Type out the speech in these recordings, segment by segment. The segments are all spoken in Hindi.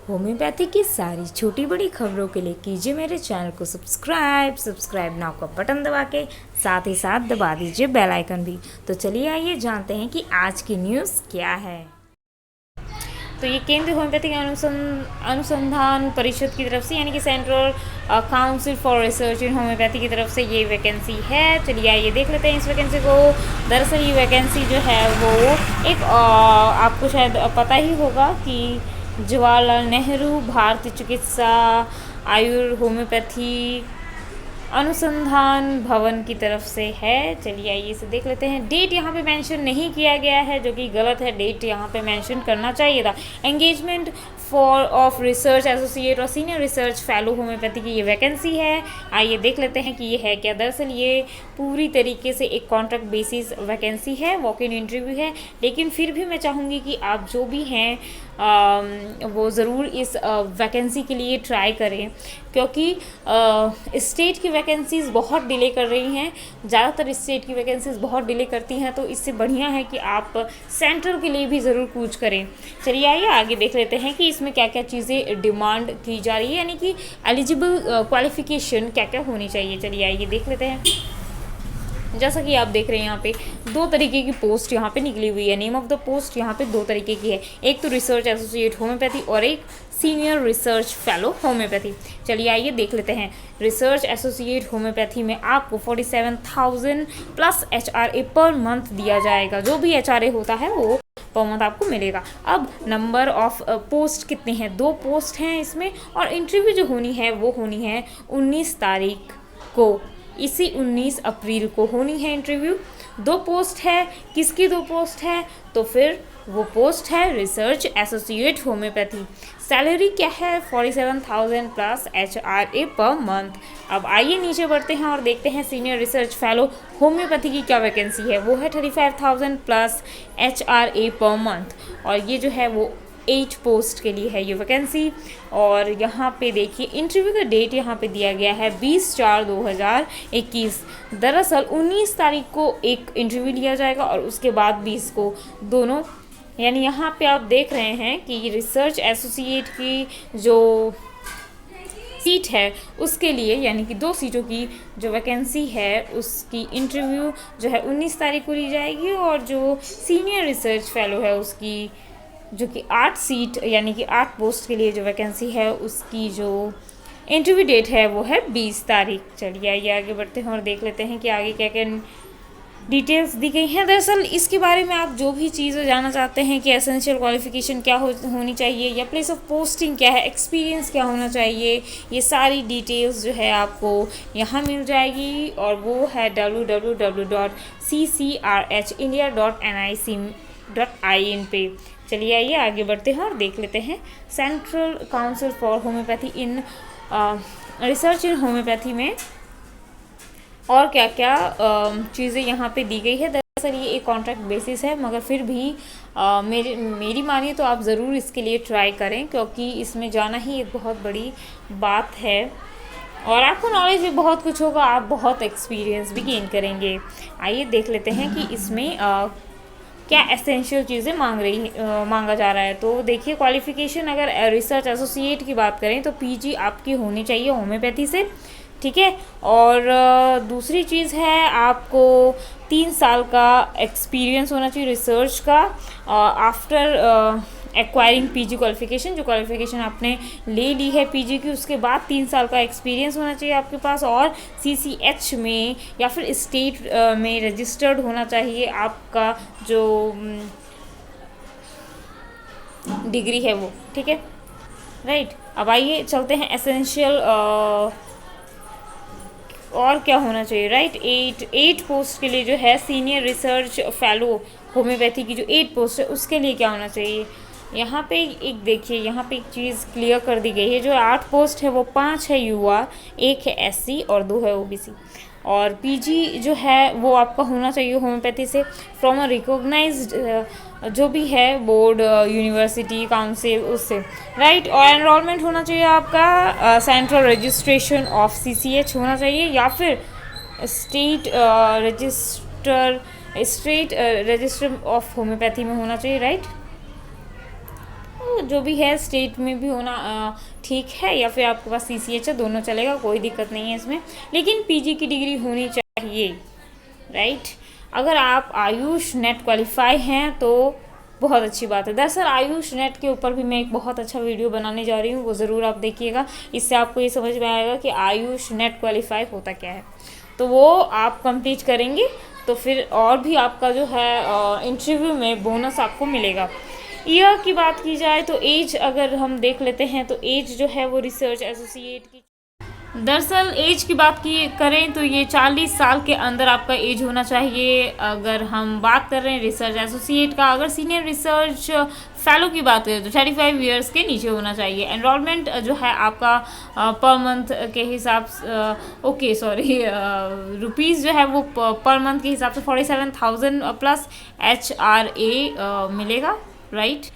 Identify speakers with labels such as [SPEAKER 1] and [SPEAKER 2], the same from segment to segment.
[SPEAKER 1] होम्योपैथी की सारी छोटी बड़ी खबरों के लिए कीजिए मेरे चैनल को सब्सक्राइब नाउ का बटन दबा के साथ ही साथ दबा दीजिए बेल आइकन भी। तो चलिए आइए जानते हैं कि आज की न्यूज़ क्या है। तो ये केंद्रीय होम्योपैथिक अनुसंधान परिषद की तरफ से यानी कि central council for research in homeopathy की तरफ से ये वैकेंसी है। चलिए आइए देख लेते हैं इस वैकेंसी को। दरअसल ये वैकेंसी जो है वो एक आपको शायद पता ही होगा कि जवाहरलाल नेहरू भारतीय चिकित्सा होम्योपैथी अनुसंधान भवन की तरफ से है। चलिए आइए इसे देख लेते हैं। डेट यहाँ पे मेंशन नहीं किया गया है जो कि गलत है, डेट यहाँ पे मेंशन करना चाहिए था। Engagement for of research associate और सीनियर रिसर्च फेलो होम्योपैथी की ये वैकेंसी है। आइए देख लेते हैं कि ये है क्या। दरअसल ये पूरी तरीके से एक कॉन्ट्रैक्ट बेसिस वैकेंसी है, वॉक इन इंटरव्यू है, लेकिन फिर भी मैं चाहूँगी कि आप जो भी हैं वो ज़रूर इस वैकेंसी के लिए ट्राई करें, क्योंकि स्टेट की वैकेंसीज़ बहुत डिले कर रही हैं। ज़्यादातर स्टेट की वैकेंसीज़ बहुत डिले करती हैं, तो इससे बढ़िया है कि आप सेंट्रल के लिए भी ज़रूर कूच करें। चलिए आइए आगे देख लेते हैं कि इसमें क्या क्या चीज़ें डिमांड की जा रही है, यानी कि एलिजिबल क्वालिफ़िकेशन क्या क्या होनी चाहिए। चलिए आइए देख लेते हैं। जैसा कि आप देख रहे हैं यहाँ पे दो तरीके की पोस्ट यहाँ पे निकली हुई है। नेम ऑफ द पोस्ट यहाँ पे दो तरीके की है, एक तो रिसर्च एसोसिएट होम्योपैथी और एक सीनियर रिसर्च फेलो होम्योपैथी। चलिए आइए देख लेते हैं। रिसर्च एसोसिएट होम्योपैथी में आपको 47,000 प्लस HRA पर मंथ दिया जाएगा। जो भी HRA होता है वो पर मंथ आपको मिलेगा। अब नंबर ऑफ पोस्ट कितने हैं, 2 पोस्ट हैं इसमें, और इंटरव्यू जो होनी है वो होनी है 19 तारीख को, इसी 19 अप्रैल को होनी है इंटरव्यू। 2 पोस्ट है, किसकी 2 पोस्ट है, तो फिर वो पोस्ट है रिसर्च एसोसिएट होम्योपैथी। सैलरी क्या है, 47,000 प्लस HRA पर मंथ। अब आइए नीचे बढ़ते हैं और देखते हैं सीनियर रिसर्च फेलो होम्योपैथी की क्या वैकेंसी है। वो है 35,000 प्लस HRA पर मंथ, और ये जो है वो 8 पोस्ट के लिए है ये वैकेंसी। और यहाँ पे देखिए इंटरव्यू का डेट यहाँ पे दिया गया है 20/4/2021। दरअसल 19 तारीख को एक इंटरव्यू लिया जाएगा और उसके बाद 20 को दोनों, यानी यहाँ पे आप देख रहे हैं कि रिसर्च एसोसिएट की जो सीट है उसके लिए, यानी कि 2 सीटों की जो वैकेंसी है उसकी इंटरव्यू जो है 19 तारीख को ली जाएगी, और जो सीनियर रिसर्च फेलो है उसकी जो कि 8 सीट यानी कि 8 पोस्ट के लिए जो वैकेंसी है उसकी जो इंटरव्यू डेट है वो है 20 तारीख। चलिए आइए आगे बढ़ते हैं और देख लेते हैं कि आगे क्या क्या डिटेल्स दी गई हैं। दरअसल इसके बारे में आप जो भी चीज़ें जानना चाहते हैं कि एसेंशियल क्वालिफिकेशन क्या होनी चाहिए, या प्लेस ऑफ पोस्टिंग क्या है, एक्सपीरियंस क्या होना चाहिए, ये सारी डिटेल्स जो है आपको यहाँ मिल जाएगी, और वो है www.ccrhindia.nic.in पे। चलिए आइए आगे बढ़ते हैं और देख लेते हैं central council for homeopathy in research in homeopathy में और क्या क्या चीज़ें यहाँ पे दी गई है। दरअसल ये एक कॉन्ट्रैक्ट बेसिस है, मगर फिर भी मेरी मानिए तो आप ज़रूर इसके लिए ट्राई करें, क्योंकि इसमें जाना ही एक बहुत बड़ी बात है, और आपको नॉलेज भी बहुत कुछ होगा, आप बहुत एक्सपीरियंस भी गेन करेंगे। आइए देख लेते हैं कि इसमें क्या एसेंशियल चीज़ें मांगा जा रहा है। तो देखिए क्वालिफ़िकेशन अगर रिसर्च एसोसिएट की बात करें तो PG आपकी होनी चाहिए होम्योपैथी से, ठीक है। और दूसरी चीज़ है आपको 3 साल का एक्सपीरियंस होना चाहिए रिसर्च का आफ्टर एक्वायरिंग PG क्वालिफिकेशन। जो क्वालिफिकेशन आपने ले ली है PG की, उसके बाद 3 साल का एक्सपीरियंस होना चाहिए आपके पास, और CCH में या फिर स्टेट में रजिस्टर्ड होना चाहिए आपका जो डिग्री है वो, ठीक है, राइट। अब आइए चलते हैं एसेंशियल और क्या होना चाहिए, राइट। 8 पोस्ट के लिए जो है सीनियर रिसर्च फेलो होम्योपैथी की जो 8 पोस्ट है उसके लिए क्या होना चाहिए। यहाँ पे एक देखिए, यहाँ पे एक चीज़ क्लियर कर दी गई है। जो 8 पोस्ट है वो 5 है UR, 1 है SC और 2 है OBC। और PG जो है वो आपका होना चाहिए होम्योपैथी से फ्रॉम अ रिकॉग्नाइज्ड जो भी है बोर्ड, यूनिवर्सिटी, काउंसिल, उससे, राइट। और एनरोलमेंट होना चाहिए आपका सेंट्रल रजिस्ट्रेशन ऑफ CCH होना चाहिए, या फिर स्टेट रजिस्टर ऑफ होम्योपैथी में होना चाहिए, राइट। जो भी है स्टेट में भी होना ठीक है, या फिर आपके पास CCH है, दोनों चलेगा, कोई दिक्कत नहीं है इसमें, लेकिन PG की डिग्री होनी चाहिए, राइट। अगर आप आयुष नेट क्वालिफाई हैं तो बहुत अच्छी बात है। दरअसल आयुष नेट के ऊपर भी मैं एक बहुत अच्छा वीडियो बनाने जा रही हूँ, वो ज़रूर आप देखिएगा। इससे आपको ये समझ में आएगा कि आयुष नेट क्वालिफाई होता क्या है। तो वो आप कंप्लीट करेंगे तो फिर और भी आपका जो है इंटरव्यू में बोनस आपको मिलेगा। ईयर की बात की जाए तो एज अगर हम देख लेते हैं तो एज जो है वो रिसर्च एसोसिएट की, दरअसल एज की बात की करें तो ये 40 साल के अंदर आपका एज होना चाहिए। अगर हम बात कर रहे हैं रिसर्च एसोसिएट का, अगर सीनियर रिसर्च फेलो की बात करें तो 35 ईयर्स के नीचे होना चाहिए। एनरोलमेंट जो है आपका पर मंथ के हिसाब से रुपीज़ जो है वो पर मंथ के हिसाब से 47,000 प्लस HRA मिलेगा, राइट।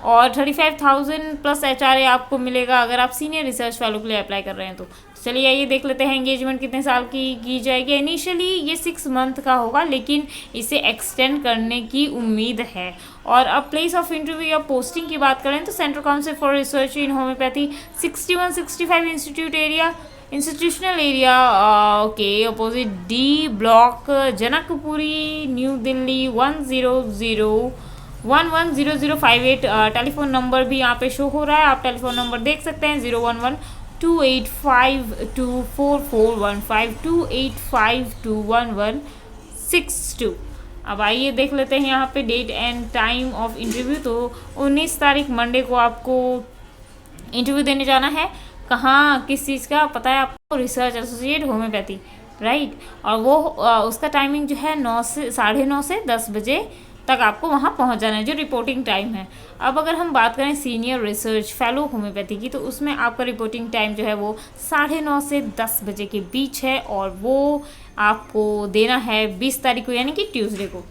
[SPEAKER 1] और 35,000 प्लस HRA आपको मिलेगा अगर आप सीनियर रिसर्च फेलो के लिए अप्लाई कर रहे हैं तो। चलिए आइए देख लेते हैं एंगेजमेंट कितने साल की जाएगी। इनिशियली ये 6 मंथ का होगा, लेकिन इसे एक्सटेंड करने की उम्मीद है। और अब प्लेस ऑफ इंटरव्यू या पोस्टिंग की बात करें तो central council for research in homeopathy 6165 institutional area okay opposite D block, Janakpuri, new Delhi 10058। Telephone number भी यहाँ पे शो हो रहा है, आप टेलीफोन नंबर देख सकते हैं 011-28524415 28521162। अब आइए देख लेते हैं यहाँ पे date and time of interview. तो 19 तारीख मंडे को आपको इंटरव्यू देने जाना है। कहाँ, किस चीज़ का पता है आपको? Research associate homeopathy, right. और वो उसका टाइमिंग जो है 9 से 10 बजे तक आपको वहाँ पहुँच जाना है, जो रिपोर्टिंग टाइम है। अब अगर हम बात करें सीनियर रिसर्च फेलो होम्योपैथी की, तो उसमें आपका रिपोर्टिंग टाइम जो है वो 9:30 से 10 बजे के बीच है, और वो आपको देना है 20 तारीख को, यानी कि ट्यूसडे को।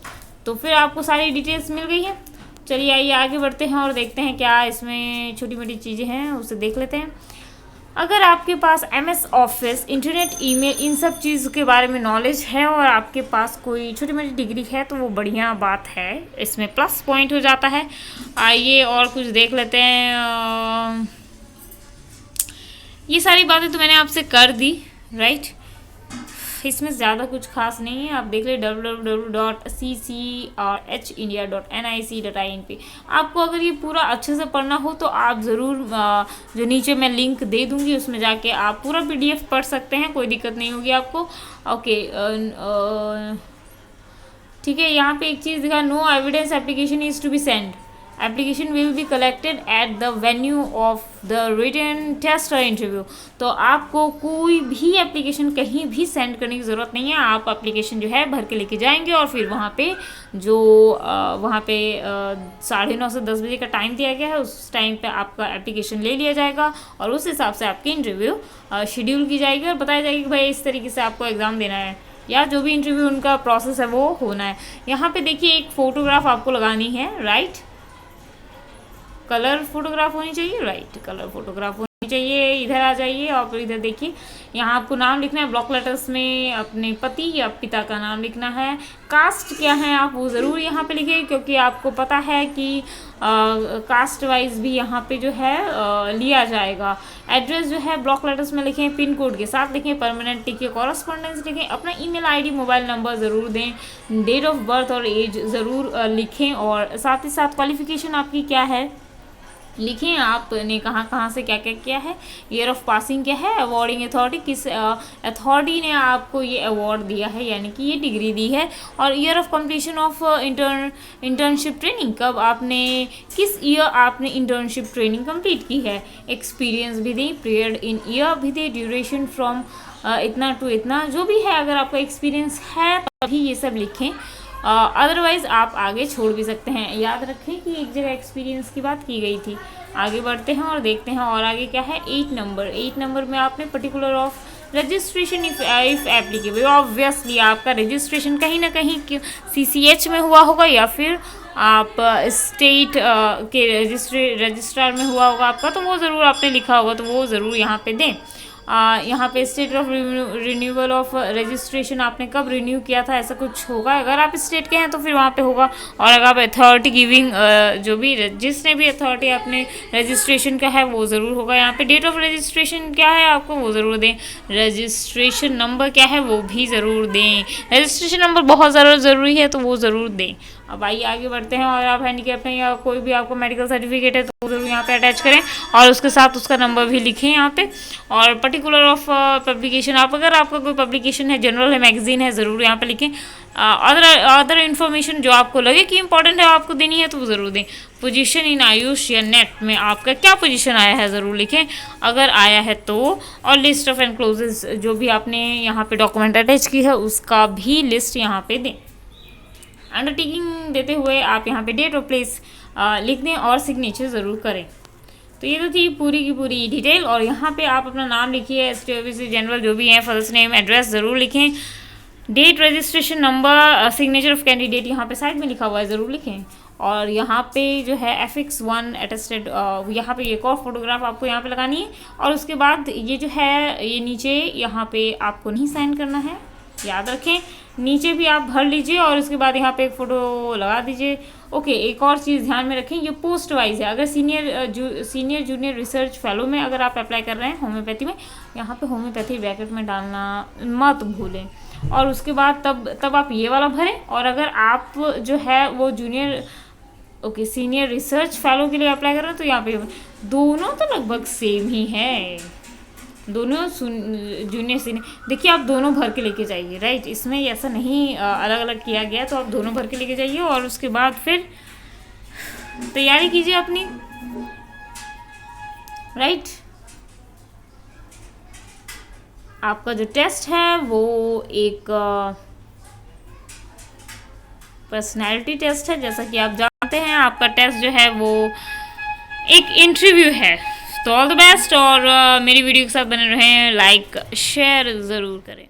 [SPEAKER 1] तो फिर आपको सारी डिटेल्स मिल गई है। चलिए आइए आगे बढ़ते हैं और देखते हैं क्या इसमें छोटी मोटी चीज़ें हैं, उसे देख लेते हैं। अगर आपके पास MS ऑफिस, इंटरनेट, ईमेल, इन सब चीज़ के बारे में नॉलेज है और आपके पास कोई छोटी मोटी डिग्री है तो वो बढ़िया बात है, इसमें प्लस पॉइंट हो जाता है। आइए और कुछ देख लेते हैं। ये सारी बातें तो मैंने आपसे कर दी, राइट। इसमें ज़्यादा कुछ खास नहीं है, आप देख ले www.ccrhindia.nic.in पे। आपको अगर ये पूरा अच्छे से पढ़ना हो तो आप ज़रूर जो नीचे मैं लिंक दे दूँगी उसमें जाके आप पूरा PDF पढ़ सकते हैं, कोई दिक्कत नहीं होगी आपको। ओके, ठीक है। यहाँ पे एक चीज़ दिखा, no evidence application is to be send, application will be collected at the venue of the written test और इंटरव्यू। तो आपको कोई भी एप्लीकेशन कहीं भी सेंड करने की ज़रूरत नहीं है। आप एप्लीकेशन जो है भर के लेके जाएंगे और फिर वहाँ पे जो 9:30 से 10 बजे का टाइम दिया गया है, उस टाइम पे आपका एप्लीकेशन ले लिया जाएगा और उस हिसाब से आपकी इंटरव्यू शेड्यूल की जाएगी और बताया जाएगी कि भाई इस तरीके से आपको एग्ज़ाम देना है, या जो भी इंटरव्यू उनका प्रोसेस है वो होना है। यहाँ पे देखिए एक फ़ोटोग्राफ आपको लगानी है, राइट। कलर फोटोग्राफ होनी चाहिए, राइट, कलर फोटोग्राफ होनी चाहिए। इधर आ जाइए और फिर इधर देखिए, यहाँ आपको नाम लिखना है ब्लॉक लेटर्स में, अपने पति या पिता का नाम लिखना है। कास्ट क्या है आप वो ज़रूर यहाँ पे लिखिए, क्योंकि आपको पता है कि कास्ट वाइज भी यहाँ पे जो है लिया जाएगा। एड्रेस जो है ब्लॉक लेटर्स में लिखें, पिन कोड के साथ लिखें, परमानेंट लिखिए, कॉरस्पॉन्डेंस लिखें, अपना ईमेल ID, मोबाइल नंबर ज़रूर दें, डेट ऑफ बर्थ और एज ज़रूर लिखें, और साथ ही साथ क्वालिफिकेशन आपकी क्या है लिखें, आपने कहाँ से क्या क्या किया है, ईयर ऑफ पासिंग क्या है, अवार्डिंग अथॉरिटी, किस अथॉरिटी ने आपको ये अवार्ड दिया है यानी कि ये डिग्री दी है, और year of completion of internship training, कब आपने, किस ईयर आपने इंटर्नशिप ट्रेनिंग कंप्लीट की है, एक्सपीरियंस भी दें, पीरियड इन ईयर भी दें, ड्यूरेशन फ्रॉम इतना टू इतना, जो भी है अगर आपका एक्सपीरियंस है तभी ये सब लिखें, अदरवाइज़ आप आगे छोड़ भी सकते हैं। याद रखें कि एक जगह एक्सपीरियंस की बात की गई थी। आगे बढ़ते हैं और देखते हैं और आगे क्या है। 8 नंबर में आपने particular of registration if applicable, obviously आपका रजिस्ट्रेशन कहीं ना कहीं CCH में हुआ होगा या फिर आप स्टेट के रजिस्ट्रार में हुआ होगा आपका, तो वो ज़रूर आपने लिखा होगा, तो वो ज़रूर यहाँ पे दें। यहाँ पे state of renewal of registration आपने कब रिन्यू किया था, ऐसा कुछ होगा। अगर आप स्टेट के हैं तो फिर वहाँ पे होगा। और अगर आप अथॉरिटी गिविंग जो भी जिसने भी अथॉरिटी आपने रजिस्ट्रेशन का है वो ज़रूर होगा। यहाँ पे डेट ऑफ रजिस्ट्रेशन क्या है आपको वो ज़रूर दें। रजिस्ट्रेशन नंबर क्या है वो भी ज़रूर दें। रजिस्ट्रेशन नंबर बहुत ज़्यादा ज़रूरी है तो वो ज़रूर दें। अब आइए आगे बढ़ते हैं। और आप हैंडीकैप हैं या कोई भी आपको मेडिकल सर्टिफिकेट है तो वो ज़रूर यहाँ पे अटैच करें और उसके साथ उसका नंबर भी लिखें यहाँ पे। और पर्टिकुलर ऑफ पब्लिकेशन, आप अगर आपका कोई पब्लिकेशन है, जनरल है, मैगजीन है, ज़रूर यहाँ पे लिखें। अदर इन्फॉर्मेशन जो आपको लगे कि इंपॉर्टेंट है आपको देनी है तो वो ज़रूर दें। पोजीशन इन आयुष या नेट में आपका क्या पोजीशन आया है ज़रूर लिखें अगर आया है तो। और लिस्ट ऑफ एनक्लोजेस जो भी आपने यहाँ पे डॉक्यूमेंट अटैच की है उसका भी लिस्ट यहाँ पे दें। अंडरटेकिंग देते हुए आप यहाँ पे डेट और प्लेस लिख दें और सिग्नेचर ज़रूर करें। तो ये तो थी पूरी की पूरी डिटेल। और यहाँ पे आप अपना नाम लिखिए, STOBC जनरल जो भी है, फर्स्ट नेम, एड्रेस ज़रूर लिखें। Date, registration number, signature of candidate यहाँ पे साइड में लिखा हुआ है ज़रूर लिखें। और यहाँ पे जो है FX1 अटेस्टेड, यहाँ पे एक और फोटोग्राफ आपको यहाँ पे लगानी है। और उसके बाद ये जो है ये नीचे यहाँ पे आपको नहीं साइन करना है, याद रखें। नीचे भी आप भर लीजिए और उसके बाद यहाँ पे एक फ़ोटो लगा दीजिए। ओके, एक और चीज़ ध्यान में रखें, ये पोस्ट वाइज है। अगर सीनियर जूनियर रिसर्च फेलो में अगर आप अप्लाई कर रहे हैं होम्योपैथी में, यहाँ पे होम्योपैथी ब्रैकेट में डालना मत भूलें। और उसके बाद तब आप ये वाला भरें। और अगर आप जो है वो सीनियर रिसर्च फेलो के लिए अप्लाई कर रहे हैं तो यहाँ पे दोनों तो लगभग सेम ही है, दोनों जूनियर सीनियर। देखिए आप दोनों भर के लेके जाइए, राइट। इसमें ऐसा नहीं अलग अलग किया गया, तो आप दोनों भर के लेके जाइए और उसके बाद फिर तैयारी कीजिए अपनी, राइट। आपका जो टेस्ट है वो एक पर्सनैलिटी टेस्ट है, जैसा कि आप जानते हैं। आपका टेस्ट जो है वो एक इंटरव्यू है। तो ऑल द बेस्ट। और मेरी वीडियो के साथ बने रहें, लाइक शेयर ज़रूर करें।